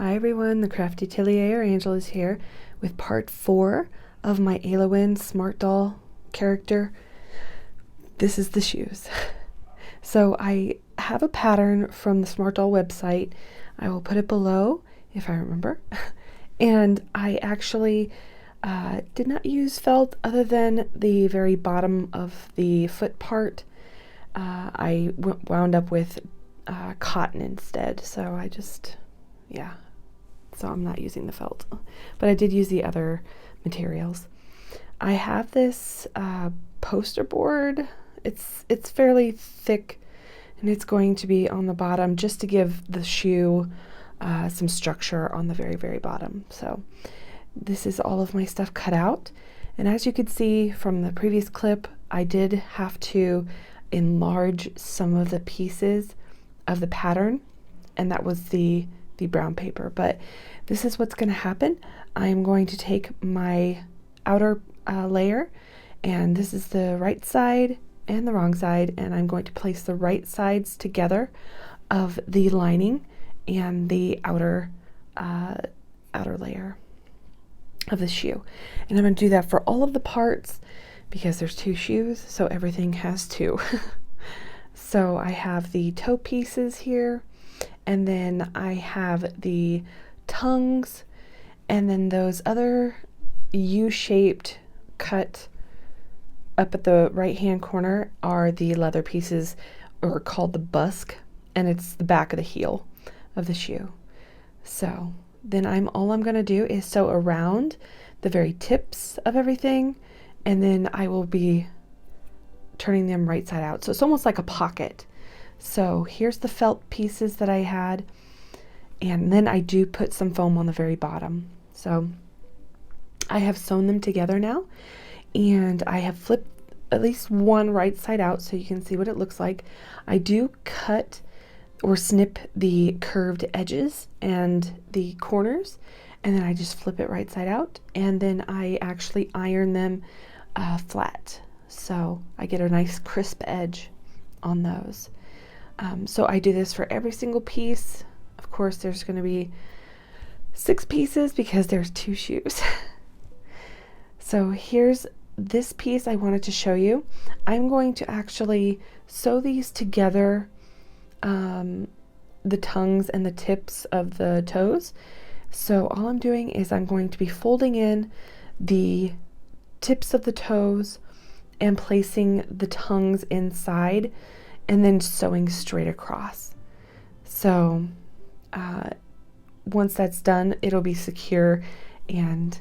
Hi everyone, the Crafty Atelier Angel is here with part 4 of my Aylwin Smart Doll character. This is the shoes. So I have a pattern from the Smart Doll website. I will put it below if I remember. And I actually did not use felt other than the very bottom of the foot part. I wound up with cotton instead, so I just, yeah. So I'm not using the felt, but I did use the other materials. I have this poster board. It's fairly thick, and it's going to be on the bottom just to give the shoe some structure on the very, very bottom. So this is all of my stuff cut out, and as you could see from the previous clip, I did have to enlarge some of the pieces of the pattern, and that was the brown paper. But this is what's going to happen. I'm going to take my outer layer, and this is the right side and the wrong side, and I'm going to place the right sides together of the lining and the outer layer of the shoe. And I'm going to do that for all of the parts because there's 2 shoes, so everything has 2. So I have the toe pieces here, and then I have the tongues, and then those other U-shaped cut up at the right hand corner are the leather pieces, or called the busk, and it's the back of the heel of the shoe. So then all I'm going to do is sew around the very tips of everything, and then I will be turning them right side out. So it's almost like a pocket. So here's the felt pieces that I had, and then I do put some foam on the very bottom. So I have sewn them together now, and I have flipped at least one right side out so you can see what it looks like. I do cut or snip the curved edges and the corners, and then I just flip it right side out, and then I actually iron them flat, so I get a nice crisp edge on those. So I do this for every single piece. Of course, there's going to be 6 pieces because there's 2 shoes. So here's this piece I wanted to show you. I'm going to actually sew these together, the tongues and the tips of the toes. So all I'm doing is I'm going to be folding in the tips of the toes and placing the tongues inside, and then sewing straight across. So once that's done, it'll be secure, and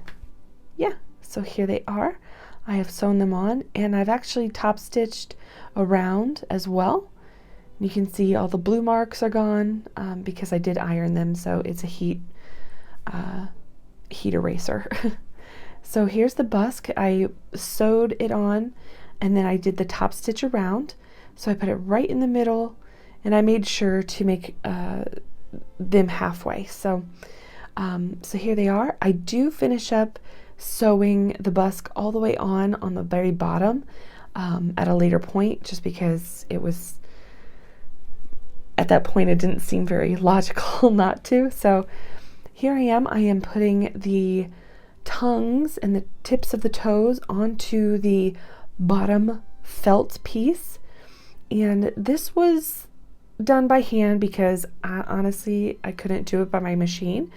yeah, so here they are. I have sewn them on, and I've actually top stitched around as well. You can see all the blue marks are gone because I did iron them, so it's a heat eraser. So here's the busk. I sewed it on, and then I did the top stitch around. So I put it right in the middle, and I made sure to make them halfway. So here they are. I do finish up sewing the busk all the way on the very bottom at a later point, just because it was, at that point, it didn't seem very logical not to. So here I am putting the tongues and the tips of the toes onto the bottom felt piece. And this was done by hand because honestly, I couldn't do it by my machine.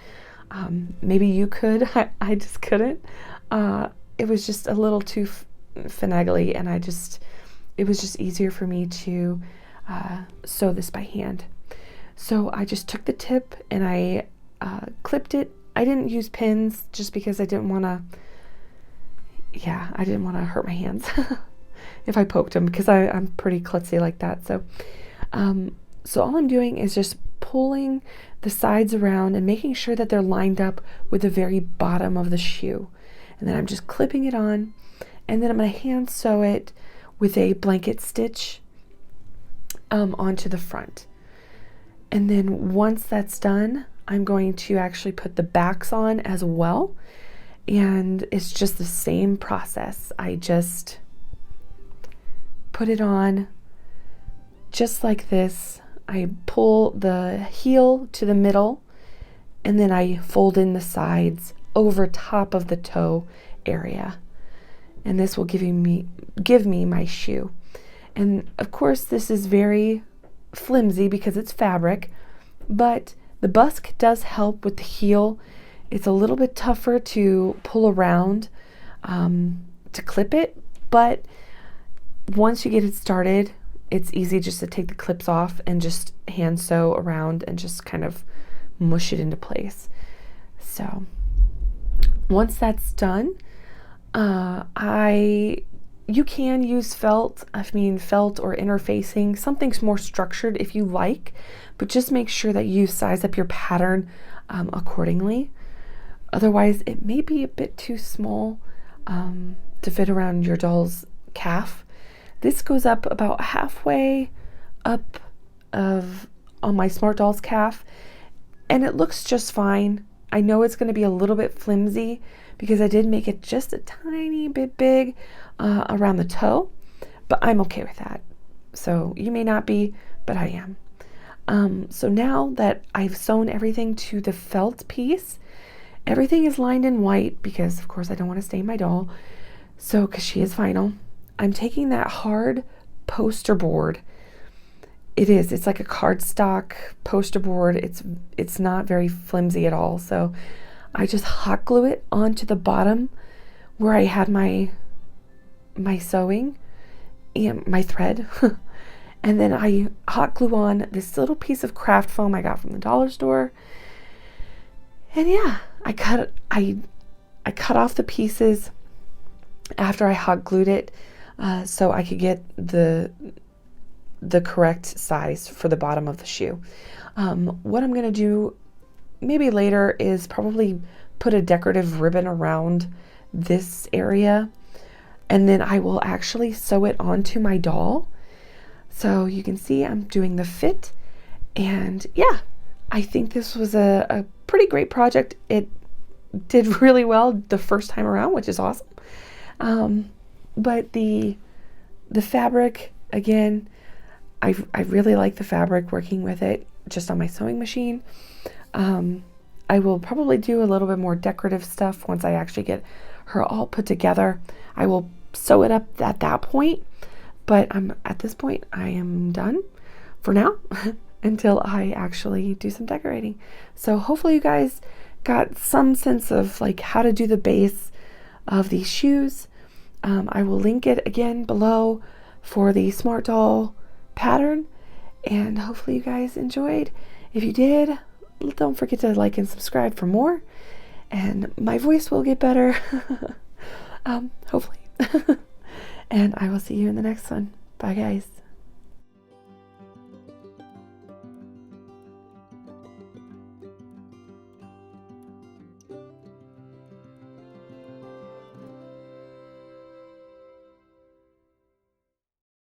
Maybe you could. I just couldn't. It was just a little too finagly, and it was just easier for me to sew this by hand. So I just took the tip and I clipped it. I didn't use pins just because I didn't want to hurt my hands if I poked them, because I'm pretty klutzy like that. So all I'm doing is just pulling the sides around and making sure that they're lined up with the very bottom of the shoe. And then I'm just clipping it on, and then I'm going to hand sew it with a blanket stitch onto the front. And then once that's done, I'm going to actually put the backs on as well. And it's just the same process. I just put it on just like this. I pull the heel to the middle and then I fold in the sides over top of the toe area. And this will give me my shoe. And of course, this is very flimsy because it's fabric, but the busk does help with the heel. It's a little bit tougher to pull around to clip it, but once you get it started, it's easy just to take the clips off and just hand sew around and just kind of mush it into place. So once that's done, you can use felt or interfacing. Something's more structured if you like, but just make sure that you size up your pattern accordingly. Otherwise, it may be a bit too small to fit around your doll's calf. This goes up about halfway up on my Smart Doll's calf, and it looks just fine. I know it's going to be a little bit flimsy because I did make it just a tiny bit big around the toe, but I'm okay with that. So you may not be, but I am. So now that I've sewn everything to the felt piece, everything is lined in white because, of course, I don't want to stain my doll. So, because she is vinyl, I'm taking that hard poster board. It's like a cardstock poster board. It's not very flimsy at all. So I just hot glue it onto the bottom where I had my sewing and my thread. And then I hot glue on this little piece of craft foam I got from the dollar store. And yeah, I cut off the pieces after I hot glued it so I could get the correct size for the bottom of the shoe. What I'm going to do maybe later is probably put a decorative ribbon around this area, and then I will actually sew it onto my doll. So you can see I'm doing the fit, and yeah, I think this was a pretty great project. It did really well the first time around, which is awesome. But the fabric, again, I really like the fabric working with it just on my sewing machine. I will probably do a little bit more decorative stuff once I actually get her all put together. I will sew it up at that point, but at this point I am done for now until I actually do some decorating. So hopefully you guys got some sense of like how to do the base of these shoes. I will link it again below for the Smart Doll pattern, and hopefully you guys enjoyed. If you did, don't forget to like and subscribe for more, and my voice will get better hopefully. And I will see you in the next one. Bye guys.